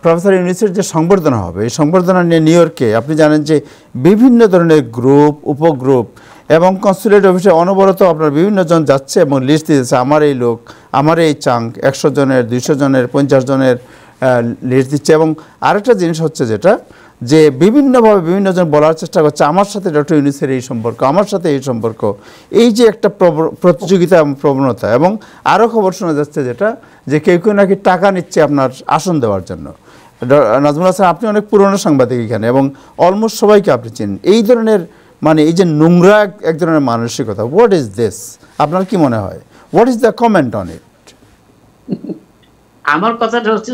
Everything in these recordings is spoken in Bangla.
প্রফেসর ইউনূসের যে সংবর্ধনা হবে, এই সংবর্ধনা নিয়ে নিউ ইয়র্কে আপনি জানেন যে বিভিন্ন ধরনের গ্রুপ, উপগ্রুপ এবং কনসুলেট অফিসে অনবরত আপনার বিভিন্ন জন যাচ্ছে এবং লিস্ট দিতেছে, আমার এই লোক, আমার এই চাঙ্ক, 100 জনের, 200 জনের, 50 জনের লিস্ট দিচ্ছে। এবং আরেকটা জিনিস হচ্ছে যেটা, যে বিভিন্নভাবে বিভিন্নজন বলার চেষ্টা করছে আমার সাথে ডক্টর ইউনূসের এই সম্পর্ক, আমার সাথে এই সম্পর্ক, এই যে একটা প্রতিযোগিতা এবং প্রবণতা। এবং আরও খবর শোনা যাচ্ছে যেটা, যে কেউ কেউ নাকি টাকা নিচ্ছে আপনার আসন দেওয়ার জন্য। নাজমুল হাসান, আপনি অনেক পুরনো সাংবাদিক এখানে এবং অলমোস্ট সবাইকে আপনি চেনেন। এই ধরনের মানে এই যে নোংরা এক ধরনের মানসিকতা, হোয়াট ইজ দিস? আপনার কি মনে হয়? What is the comment on it? আমার কথাটা হচ্ছে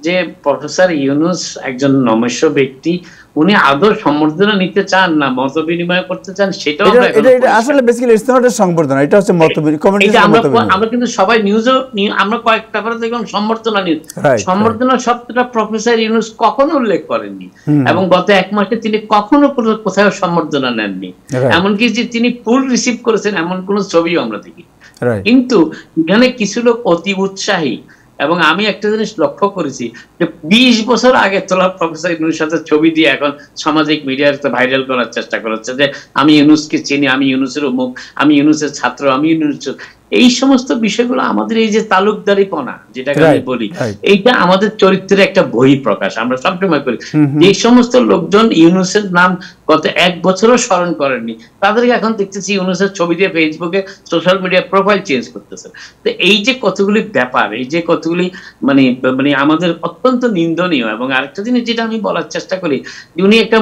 যে প্রফেসর ইউনূস একজন নমস্য ব্যক্তি, উনি আদৌ সম্বর্ধনা নিতে চান না মত বিনিময় করতে চান, সেটাও এটা আসলে বেসিক্যালি ইটস নট এ সংবর্ধনা, এটা হচ্ছে মত বিনিময়। আমরা কিন্তু সবাই নিউজও আমরা কয়েকটা করে দেখলাম সম্বর্ধনা নিউজ, সম্বর্ধনা শব্দটা প্রফেসর ইউনূস কখনো উল্লেখ করেননি এবং গত 1 মাসে তিনি কখনো কোথাও সম্বর্ধনা নেননি। এমনকি যে তিনি ফুল রিসিভ করেছেন এমন কোন ছবিও আমরা দেখি। কিন্তু এখানে কিছু লোক অতি উৎসাহী, এবং আমি একটা জিনিস লক্ষ্য করেছি যে 20 বছর আগে তোলা প্রফেসর ইউনূসের সাথে ছবি দিয়ে এখন সামাজিক মিডিয়াতে ভাইরাল করার চেষ্টা করেছে যে আমি ইউনূসকে চিনি, আমি ইউনূসের অমুক, আমি ইউনূসের ছাত্র, আমি ইউনূসের। এই সমস্ত বিষয়গুলো আমাদের এই যে তালুকদারিপনা যেটাকে আমি বলি, এইটা আমাদের চরিত্রের একটা বহিঃপ্রকাশ। আমরা সবসময় করি যে সমস্ত লোকজন ইউনূসের নাম গত 1 বছরও স্মরণ করেননি, তাদেরকে এখন দেখতেছি ইউনূসের ছবি দিয়ে ফেসবুকে, সোশ্যাল মিডিয়া প্রোফাইল চেঞ্জ করতেছে। তো এই যে কতগুলি ব্যাপার, এই যে কতগুলি মানে মানে আমাদের অত্যন্ত নিন্দনীয়। এবং আরেকটা জিনিস যেটা আমি বলার চেষ্টা করি, উনি একটা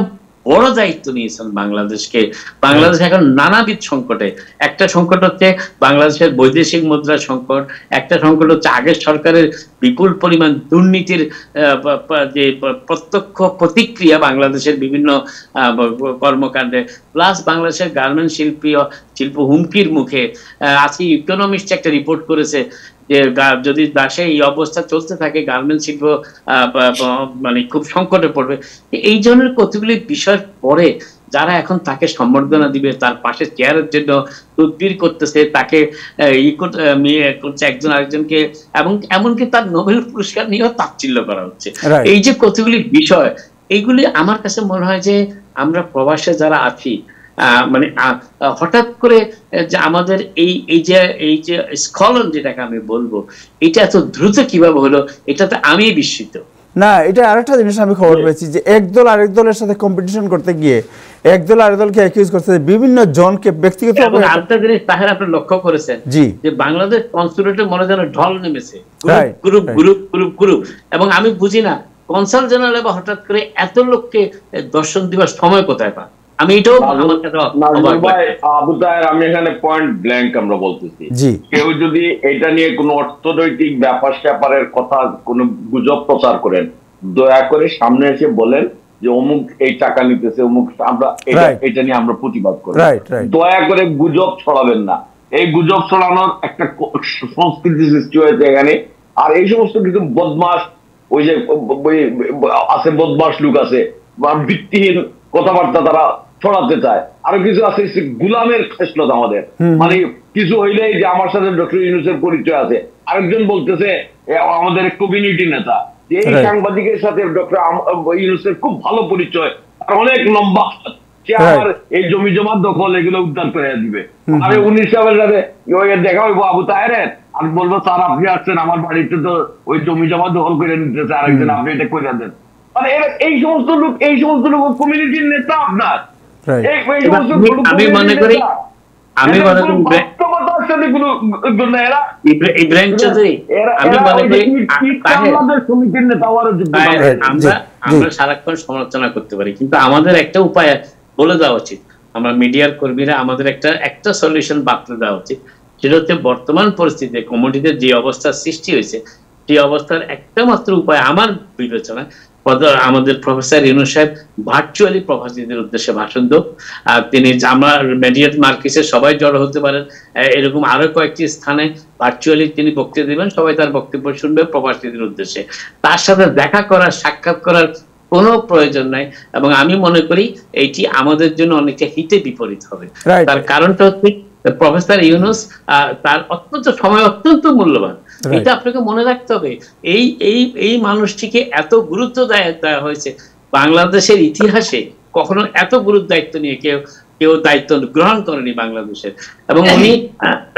বড় দায়িত্ব নিয়েছেন বাংলাদেশকে। বাংলাদেশ এখন নানাবিধ সংকটে, একটা সংকট হচ্ছে বাংলাদেশের বৈদেশিক মুদ্রা সংকট, একটা সংকট হচ্ছে আগের সরকারের বিপুল পরিমাণ দুর্নীতির যে প্রত্যক্ষ প্রতিক্রিয়া বাংলাদেশের বিভিন্ন কর্মকাণ্ডে, প্লাস বাংলাদেশের গার্মেন্টস শিল্প হুমকির মুখে। আজকে ইকোনমিস্ট একটা রিপোর্ট করেছে যে যদি দেশে এই অবস্থা চলতে থাকে গার্মেন্টস শিল্প মানে খুব সংকটে পড়বে। এই ধরনের কতগুলি বিষয় পরে যারা এখন তাকে সম্বর্ধনা দিবে, তার পাশে চেয়ারের জন্য তদবির করতেছে, তাকে করছে একজন আরেকজনকে, এবং এমনকি তার নোবেল পুরস্কার নিয়েও তাচ্ছিল্য করা হচ্ছে। এই যে কতগুলি বিষয়, এইগুলি আমার কাছে মনে হয় যে আমরা প্রবাসে যারা আছি, মানে হঠাৎ করে যে আমাদের এই যে স্খলন যেটাকে আমি বলবো, এটা এত দ্রুত কিভাবে হলো, এটাতে আমি বিস্মিত। না, এটা আরেকটা জিনিস আমি খবর পেয়েছি যে একদল আরেক দলের সাথে কম্পিটিশন করতে গিয়ে একদল আরেক দলকে অ্যাকিউজ করতে বিভিন্ন জনকে ব্যক্তিগত। আরেকটা জিনিস তাহের আপনি লক্ষ্য করেছেন যে বাংলাদেশ কনসুলেটের মনে যেন ঢল নেমেছে, গ্রুপ গ্রুপ গ্রুপ গ্রুপ। এবং আমি বুঝি না কনসাল জেনারেল বা হঠাৎ করে এত লোককে দর্শন দিবার সময় কোথায় পান। আমি এটাও আমার কাছে আবু তাহের, আমি এখানে পয়েন্ট ব্ল্যাঙ্ক আমরা বলতেছি, কেউ যদি এটা নিয়ে কোনো অর্থনৈতিক ব্যাপার স্যাপারের কথা কোনো গুজব প্রচার করেন, দয়া করে সামনে এসে বলেন যে অমুক এই টাকা নিতেছে, অমুক, আমরা এটা নিয়ে আমরা প্রতিবাদ করি। দয়া করে গুজব ছড়াবেন না। এই গুজব ছড়ানোর একটা সংস্কৃতি সৃষ্টি হয়েছে এখানে। আর এই সমস্ত কিছু বদমাস, ওই যে আছে বদমাস লোক আছে, ভিত্তিহীন কথাবার্তা তারা ছড়াতে চায়। আরো কিছু আছে গুলামের খেসলত আমাদের, মানে কিছু হইলেই যে আমার সাথে ডক্টর ইউনূসের পরিচয় আছে, আরেকজন বলতেছে আমাদের কমিউনিটি নেতা, যে এই সাংবাদিকের সাথে ডক্টর ইউনূসের খুব ভালো পরিচয়, আর অনেক লম্বা, সে আমার এই জমি জমা দখল এগুলো উদ্ধার করে দিবে। আমি 19 সালের সাথে দেখা হইবো আবু তাহেরের, আর বলবো স্যার আপনি আসছেন আমার বাড়িতে, তো ওই জমি জমা দখল করে নিতেছে আরেকজন, আপনি এটা করে দেন। মানে এই সমস্ত লোক কমিউনিটির নেতা আপনার। আমি মনে করি আমরা সারাক্ষণ সমালোচনা করতে পারি, কিন্তু আমাদের একটা উপায় বলে দেওয়া উচিত, আমরা মিডিয়ার কর্মীরা আমাদের একটা সলিউশন বাতলে দেওয়া উচিত। সেটা হচ্ছে বর্তমান পরিস্থিতিতে কমিউনিটির যে অবস্থার সৃষ্টি হয়েছে, সেই অবস্থার একটা মাত্র উপায় আমার বিবেচনায় আমাদের প্রফেসর ইউনূস সাহেব ভার্চুয়ালি প্রবাসীদের উদ্দেশ্যে ভাষণ দেন। তিনি আমার মেডিয়াট মার্কেটে সবাই জড়ো হতে পারেন, এরকম আরো কয়েকটি স্থানে ভার্চুয়ালি তিনি বক্তৃতা দিবেন, সবাই তার বক্তব্য শুনবে প্রবাসীদের উদ্দেশ্যে। তার সাথে দেখা করার, সাক্ষাৎ করার কোনো প্রয়োজন নাই, এবং আমি মনে করি এইটি আমাদের জন্য অনেকটা হিতে বিপরীত হবে। তার কারণটা হচ্ছে প্রফেসর ইউনূস তার অত্যন্ত সময় অত্যন্ত মূল্যবান, এটা আপনাকে মনে রাখতে হবে। এই এই এই মানুষটিকে এত গুরুত্ব দেওয়া হয়েছে, বাংলাদেশের ইতিহাসে কখনো এত গুরুত্ব দায়িত্ব নিয়ে কেউ দায়িত্ব গ্রহণ করেনি বাংলাদেশের।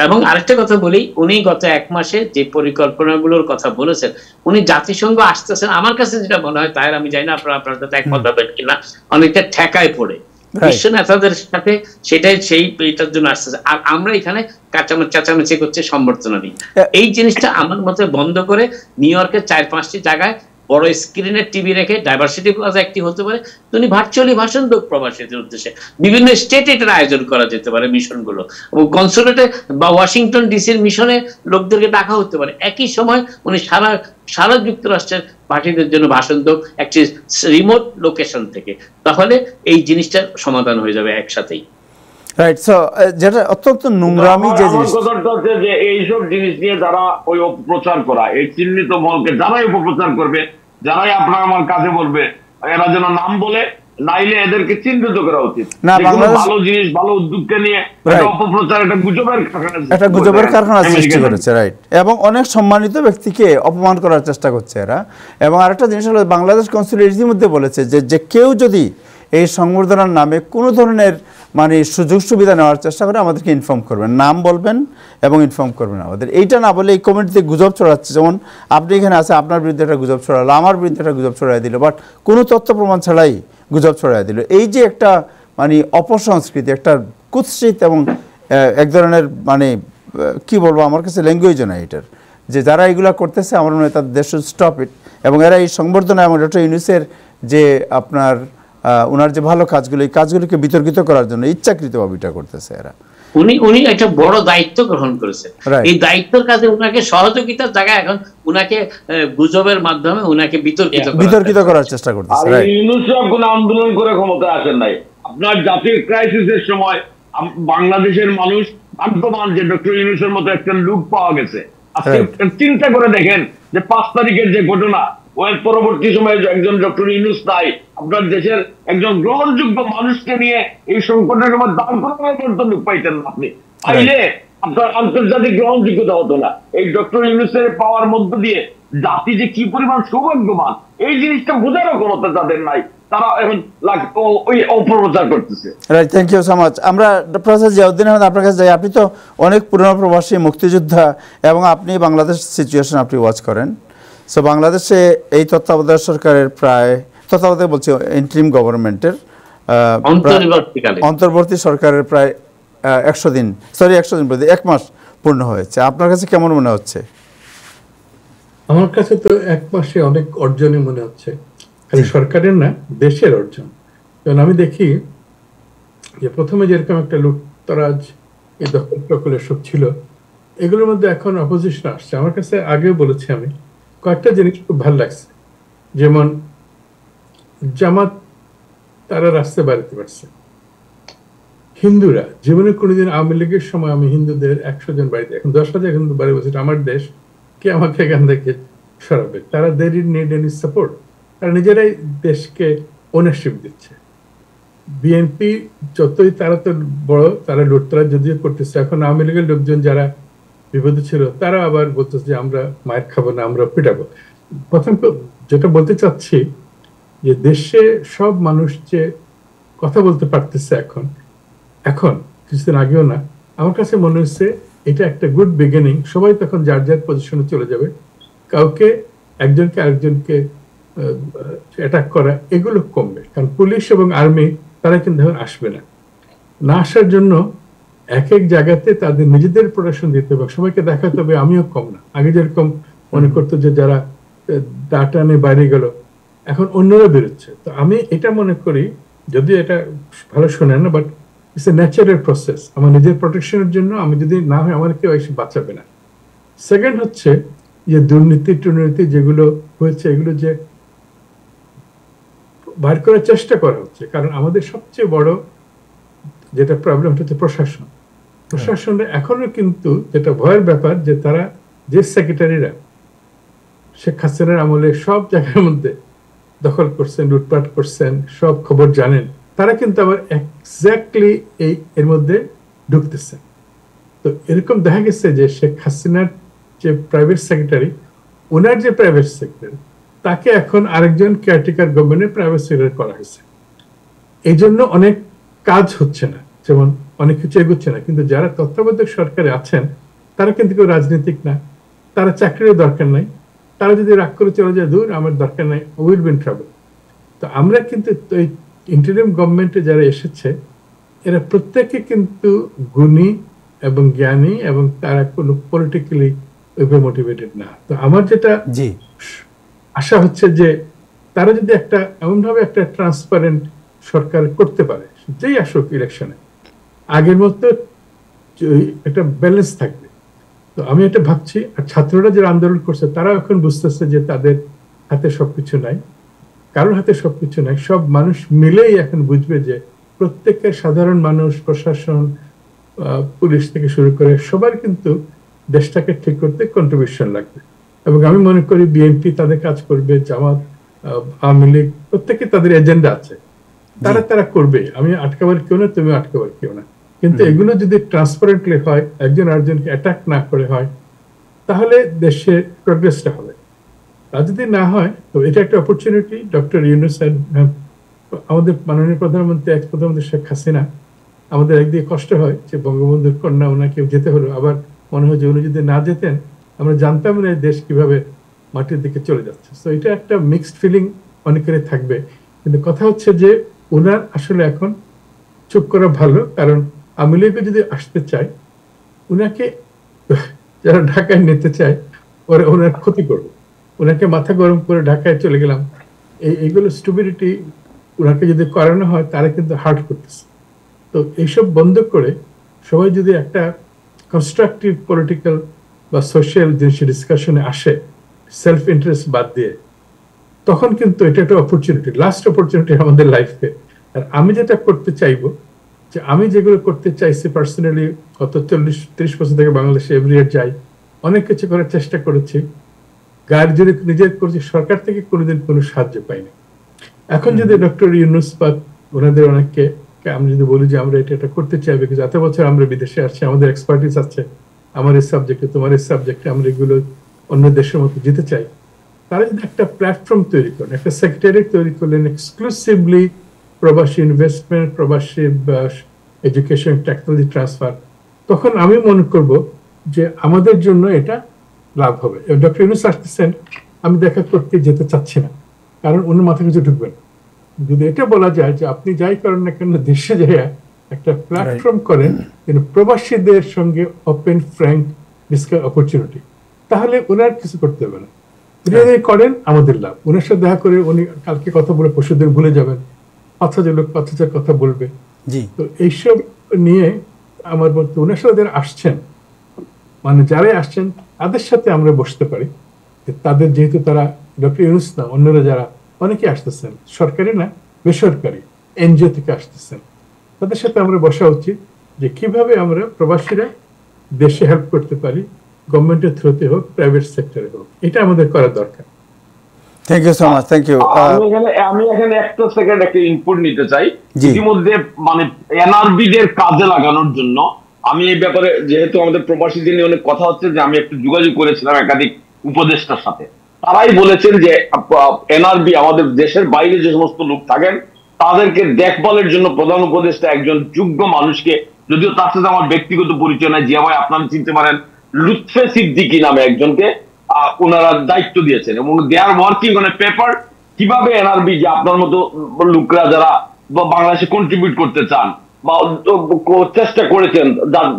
এবং আরেকটা কথা বলি, উনি গত 1 মাসে যে পরিকল্পনাগুলোর কথা বলেছেন, উনি জাতিসংঘ আসতেছেন, আমার কাছে যেটা মনে হয়, তাই আমি জানি না আপনার সাথে একমত হবেন কিনা, অনেকটা ঠেকায় পড়ে বিশ্ব নেতাদের সাথে, সেটাই এইটার জন্য আসতেছে। আর আমরা এখানে চেঁচামেচি করছে সম্বর্ধনা নিয়ে। এই জিনিসটা আমার মতে বন্ধ করে নিউ ইয়র্কের 4-5টি জায়গায় বড় স্ক্রিনের টিভি রেখে ডাইভার্সিটি প্লাস একটি হতে পারে, তুমি ভার্চুয়ালি ভাষণ দাও প্রবাসীদের উদ্দেশ্যে। বিভিন্ন স্টেটে এটার আয়োজন করা যেতে পারে মিশনগুলো, এবং কনসুলেটে বা ওয়াশিংটন ডিসির মিশনে লোকদেরকে ডাকা হতে পারে। একই সময় উনি সারা যুক্তরাষ্ট্রের পার্টিদের জন্য ভাষণ দাও একটি রিমোট লোকেশন থেকে, তাহলে এই জিনিসটার সমাধান হয়ে যাবে একসাথেই। রাইট। সো যেটা অত্যন্ত নোংরামি যে জিনিস, যে এইসব জিনিস নিয়ে যারা ওই অপপ্রচার করা, এই চিহ্নিত মহলকে যারাই অপপ্রচার করবে, যারাই আপনার আমার কাছে বলবে, এরা যেন নাম বলে, নাইলে এদেরকে চিহ্নিত করা উচিত। না, বাংলাদেশ ভালো জিনিস, ভালো উদ্যোগকে নিয়ে অপপ্রচার, একটা গুজবের কারখানা সৃষ্টি করেছে। রাইট। এবং অনেক সম্মানিত ব্যক্তিকে অপমান করার চেষ্টা করছে এরা। এবং আরেকটা জিনিস হলো, বাংলাদেশ কনসুলেট ইতিমধ্যে বলেছে যে কেউ যদি এই সংবর্ধনার নামে কোনো ধরনের মানে সুযোগ সুবিধা নেওয়ার চেষ্টা করে আমাদেরকে ইনফর্ম করবেন, নাম বলবেন এবং ইনফর্ম করবেন আমাদের। এইটা না বলে এই কমিটিতে গুজব ছড়াচ্ছে, যেমন আপনি এখানে আছে, আপনার বিরুদ্ধে একটা গুজব ছড়ালো, আমার বিরুদ্ধে একটা গুজব ছড়াই দিল, বাট কোনো তথ্য প্রমাণ ছাড়াই গুজব ছড়াই দিল। এই যে একটা মানে অপসংস্কৃতি, একটা কুৎসিত এবং এক ধরনের মানে কি বলবো, আমার কাছে ল্যাঙ্গুয়েজও নাই এটার, যে যারা এগুলো করতেছে আমার মনে হয় তাদের দেশ শুড স্টপ ইট। এবং এরা এই সংবর্ধনা এবং ডক্টর ইউনূসের যে আপনার ওনার যে ভালো কাজগুলো, এই কাজগুলোকে বিতর্কিত করার জন্য ইচ্ছাকৃতভাবে এটা করতেছে এরা। উনি একটা বড় দায়িত্ব গ্রহণ করেছেন, এই দায়িত্বের কাজে উনাকে সহযোগিতার জায়গায় এখন উনাকে গুজবের মাধ্যমে উনাকে বিতর্কিত করার চেষ্টা করতেছে। ইউনূস কোনো আন্দোলন করে ক্ষমতা আসেন নাই। আপনার জাতীয় ক্রাইসিসের সময় বাংলাদেশের মানুষ ভাগ্যবান যে ডক্টর ইউনূসের মতো একটা লোক পাওয়া গেছে। চিন্তা করে দেখেন যে 5 তারিখের যে ঘটনা, ওর পরবর্তী সময়ে একজন ডক্টর ইউনূস নাই, আপনার দেশের একজন গ্রহণযোগ্য মানুষকে নিয়ে এই সংকটের সময় দান করার মতো লোক পাইতেন না আপনি, পাইলে আপনার আন্তর্জাতিক গ্রহণযোগ্যতা হতো না। এই ডক্টর ইউনূসের পাওয়ার মধ্য দিয়ে জাতি যে কি পরিমাণ সৌভাগ্যবান, এই জিনিসটা বোঝারও ক্ষমতা তাদের নাই, তারা এখন ওই অপপ্রচার করতেছে। Right, thank you so much. আমরা প্রফেসর জিয়াউদ্দিন আহমেদ আপনার কাছে যাই। আপনি তো অনেক পুরনো প্রবাসী মুক্তিযোদ্ধা এবং আপনি বাংলাদেশ সিচুয়েশন আপনি ওয়াচ করেন। সো বাংলাদেশে এই তত্ত্বাবধায়ক সরকারের তত্ত্বাবধায়ক বলছি ইন্টারিম গভর্নমেন্টের অন্তর্বর্তী সরকারের প্রায় 100 দিন 1 মাস পূর্ণ হয়েছে। আপনার কাছে কেমন মনে হচ্ছে? আমার কাছে তো 1 মাসে অনেক অর্জনই মনে হচ্ছে, খালি সরকারের না, দেশের অর্জন। কারণ আমি দেখি যে প্রথমে যেরকম একটা লুটতরাজ, এই দখল সব ছিল, এগুলোর মধ্যে এখন অপোজিশন আসছে। আমার কাছে আগেও বলেছি, আমি কয়েকটা জিনিস খুব ভালো লাগছে, যেমন জামাত তারা রাস্তায় বাড়িতে পারছে। হিন্দুরা জীবনে কোনোদিন, আওয়ামী লীগের সময় আমি হিন্দুদের 100 জন বাড়িতে, এখন 10,000 হিন্দু বাড়ি বসে, আমার দেশ, কে আমাকে এখান থেকে সরাবে? তারা দের নিড এনি সাপোর্ট, তারা নিজেরাই দেশকে ওনারশিপ দিচ্ছে। বিএনপি যতই তারা তো বড়, তারা লুটতরাজ যদিও করতেছে, এখন আওয়ামী লীগের লোকজন যারা বিপদে ছিল তারা আবার বলতেছে যে আমরা মায়ের খাবো না, আমরা পিটাবো। প্রথম যেটা বলতে চাচ্ছি যে দেশে সব মানুষ যে কথা বলতে পারতেছে এখন কিছুদিন আগেও না, আমার কাছে মনে হচ্ছে এটা একটা গুড বিগিনিং। সবাই তখন যার যার পজিশনে চলে যাবে, কাউকে একজনকে আরেকজনকে অ্যাটাক করা এগুলো কমবে। কারণ পুলিশ এবং আর্মি তারা কিন্তু আসবে না আসার জন্য এক এক জায়গাতে তাদের নিজেদের প্রোটেকশন দিতে হবে, সবাইকে দেখাতে হবে আমিও কম না। আগে যেরকম মনে করতো যে যারা ডাটা নিয়ে বাইরে গেল, এখন অন্যরা বেরোচ্ছে। তো আমি এটা মনে করি, যদিও এটা ভালো শোনে না, but it's a natural process. আমার নিজের প্রোটেকশনের জন্য আমি যদি না হয়, আমার কেউ এসে বাঁচাবে না। সেকেন্ড হচ্ছে যে দুর্নীতি যেগুলো হয়েছে, এগুলো যে বার করার চেষ্টা করা হচ্ছে। কারণ আমাদের সবচেয়ে বড় যেটা প্রবলেম হচ্ছে প্রশাসনের এখনো কিন্তু যেটা ভয়ের ব্যাপার, যে তারা যে সেক্রেটারিরা শেখ হাসিনার আমলে সব জায়গার মধ্যে দখল করছেন, লুটপাট করছেন, সব খবর জানেন, তারা কিন্তু আবার এক্স্যাক্টলি এর মধ্যে ঢুকতেছে। তো এরকম দেখা গেছে যে শেখ হাসিনার যে প্রাইভেট সেক্রেটারি, ওনার যে প্রাইভেট সেক্রেটারি তাকে এখন আরেকজন কেয়ারটেকার গভর্নমেন্টের প্রাইভেট সেক্রেটারি করা হয়েছে। এই জন্য অনেক কাজ হচ্ছে না, যেমন অনেক কিছু এগোচ্ছে না। কিন্তু যারা তত্ত্বাবধায়ক সরকারে আছেন তারা কিন্তু কেউ রাজনীতিক না, তারা চাকরির দরকার নাই, তারা যদি রাগ করে চলে যায় দূর আমার দরকার নাই, উইল বি ইন ট্রাবল। তো আমরা কিন্তু এই ইন্টারিম গভর্নমেন্টে যারা এসেছে এরা প্রত্যেকে কিন্তু গুণী এবং জ্ঞানী এবং তারা কোনো পলিটিক্যালি মোটিভেটেড না। তো আমার যেটা আশা হচ্ছে যে তারা যদি একটা এমনভাবে একটা ট্রান্সপারেন্ট সরকার করতে পারে, যেই আসুক ইলেকশনে, আগের মতো একটা ব্যালেন্স থাকবে। তো আমি এটা ভাবছি, আর ছাত্ররা যারা আন্দোলন করছে তারা এখন বুঝতেছে যে তাদের হাতে সবকিছু নাই, কারোর হাতে সবকিছু নাই। সব মানুষ মিলেই এখন বুঝবে যে প্রত্যেকের সাধারণ মানুষ, প্রশাসন, পুলিশ থেকে শুরু করে সবার কিন্তু দেশটাকে ঠিক করতে কন্ট্রিবিউশন লাগবে। এবং আমি মনে করি বিএনপি তাদের কাজ করবে, জামাত, আওয়ামী লীগ প্রত্যেকে তাদের এজেন্ডা আছে, তারা করবে। আমি আটকাবার কেউ না, তুমি আটকাবার কেউ না। কিন্তু এগুলো যদি ট্রান্সপারেন্টলি হয়, একজন আরেকজনকে অ্যাটাক না করে হয়, তাহলে দেশের প্রোগ্রেসটা হবে। তা যদি না হয় তো এটা একটা অপরচুনিটি। ডক্টর ইউনূস, আমাদের মাননীয় প্রধানমন্ত্রী, এক্স প্রধানমন্ত্রী শেখ হাসিনা, আমাদের একদিকে কষ্ট হয় যে বঙ্গবন্ধুর কন্যা ওনাকে যেতে হলো, আবার মনে হয় যে উনি যদি না যেতেন আমরা জানতাম না দেশ কিভাবে মাটির দিকে চলে যাচ্ছে। তো এটা একটা মিক্সড ফিলিং অনেকেরই থাকবে। কিন্তু কথা হচ্ছে যে ওনার আসলে এখন চুপ করা ভালো, কারণ আওয়ামী লীগও যদি আসতে চায়, উনাকে যারা ঢাকায় নিতে চায় ওরা ওনার ক্ষতি করবে। ওনাকে মাথা গরম করে ঢাকায় চলে গেলাম, এইগুলো স্টুপিডিটি ওনাকে যদি করানো হয় তারা কিন্তু হার্ট করতেছে। তো এইসব বন্ধ করে সবাই যদি একটা কনস্ট্রাকটিভ পলিটিক্যাল বা সোশ্যাল জিনিসের ডিসকাশনে আসে, সেলফ ইন্টারেস্ট বাদ দিয়ে, তখন কিন্তু এটা একটা অপরচুনিটি, লাস্ট অপরচুনিটি আমাদের লাইফে। আর আমি যেটা করতে চাইবো, যে আমি যেগুলো করতে চাইছি পার্সোনালি, গত 40-30 বছর থেকে বাংলাদেশে এভরি ইয়ার যাই, অনেক কিছু করার চেষ্টা করেছি, গায়ের জোরে নিজের করেছি, সরকার থেকে কোনোদিন কোনো সাহায্য পাইনি। এখন যদি ডক্টর ইউনূস বা ওনাদের অনেককে আমি যদি বলি যে আমরা এটা করতে চাই, বিকজ এত বছর আমরা বিদেশে আসছি, আমাদের এক্সপার্টিস আছে, আমার এই সাবজেক্টে, তোমার এই সাবজেক্টে, আমরা এগুলো অন্য দেশের মতো যেতে চাই, তারা যদি একটা প্ল্যাটফর্ম তৈরি করেন, একটা সেক্রেটারিয়েট তৈরি করলেন এক্সক্লুসিভলি প্রবাসী ইনভেস্টমেন্ট, প্রবাসী এডুকেশন, টেকনোলজি ট্রান্সফার, তখন আমি মনে করব যে আমাদের জন্য এটা লাভ হবে। ডক্টর ইউনূস আসতেছেন, আমি দেখা করতে যেতে চাচ্ছি না, কারণ অন্য মাথায় কিছু ঢুকবেন। যদি এটা বলা যায় যে আপনি যাই করেন না কেন দেশে যাইয়া একটা প্ল্যাটফর্ম করেন প্রবাসীদের সঙ্গে ওপেন ফ্র্যাঙ্ক ডিসকাস অপরচুনিটি, তাহলে ওনার কিছু করতে হবে না। যদি করেন আমাদের লাভ। ওনার সাথে দেখা করে উনি কালকে কথা বলে পরশুদিন ভুলে যাবেন, 5,000 লোক 5,000 কথা বলবে। তো এইসব নিয়ে আমার বলতে ওনার সাথে যারা আসছেন, মানে যারাই আসছেন তাদের সাথে আমরা বসতে পারি, তাদের যেহেতু তারা ডক্টর ইউনূস না, অন্যরা যারা অনেকে আসতেছেন, সরকারি না বেসরকারি এনজিও থেকে আসতেছেন, তাদের সাথে আমরা বসা উচিত যে কিভাবে আমরা প্রবাসীরা দেশে হেল্প করতে পারি, গভর্নমেন্টের থ্রুতে হোক, প্রাইভেট সেক্টরে হোক, এটা আমাদের করা দরকার। Thank you so much, thank you. আমি এখানে একটা সেকেন্ড একটা ইনপুট নিতে চাই। ইতিমধ্যে মানে এনআরবি দের কাজে লাগানোর জন্য আমি এই ব্যাপারে, যেহেতু আমাদের প্রবাসীদের নিয়ে অনেক কথা হচ্ছে, যে আমি একটু যোগাযোগ করেছিলাম একাধিক উপদেষ্টার সাথে, তারাই বলেছেন যে এনআরবি আমাদের দেশের বাইরে যে সমস্ত লোক থাকেন তাদেরকে দেখভালের জন্য প্রধান উপদেষ্টা একজন যোগ্য মানুষকে, যদিও তার সাথে আমার ব্যক্তিগত পরিচয় নাই, জিয়া ভাই আপনারা চিনতে পারেন, লুৎফে সিদ্দিকী নামে একজনকে ওনারা দায়িত্ব দিয়েছেন, এবং they are working on a paper কিভাবে এনআরবি যে আপনার মতো লোকরা যারা বাংলাদেশে কন্ট্রিবিউট করতে চান বা চেষ্টা করেছেন,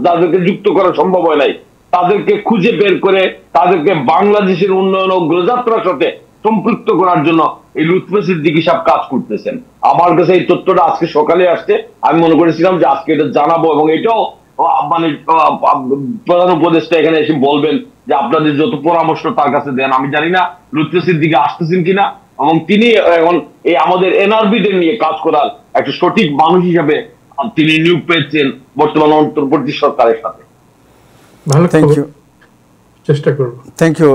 যাদেরকে যুক্ত করা সম্ভব হয় নাই, তাদেরকে খুঁজে বের করে তাদেরকে বাংলাদেশের উন্নয়ন ও গ্রহযাত্রার সাথে সম্পৃক্ত করার জন্য এই লুৎফে সিদ্দিকী সাহেব কাজ করতেছেন। আমার কাছে এই তথ্যটা আজকে সকালে আসছে, আমি মনে করেছিলাম যে আজকে এটা জানাবো, এবং এটাও মানে প্রধান উপদেষ্টা এখানে এসে বলবেন যে আপনাদের যত পরামর্শ তার কাছে দেন। আমি জানি না লুৎফে সিদ্দিকী আসতেছেন কিনা, এবং তিনি এখন এই আমাদের এনআরবি দের নিয়ে কাজ করার একটা সঠিক মানুষ হিসেবে তিনি নিয়োগ পেয়েছেন বর্তমান অন্তর্বর্তী সরকারের সাথে। ভালো, থ্যাংক ইউ, চেষ্টা করব। Thank you.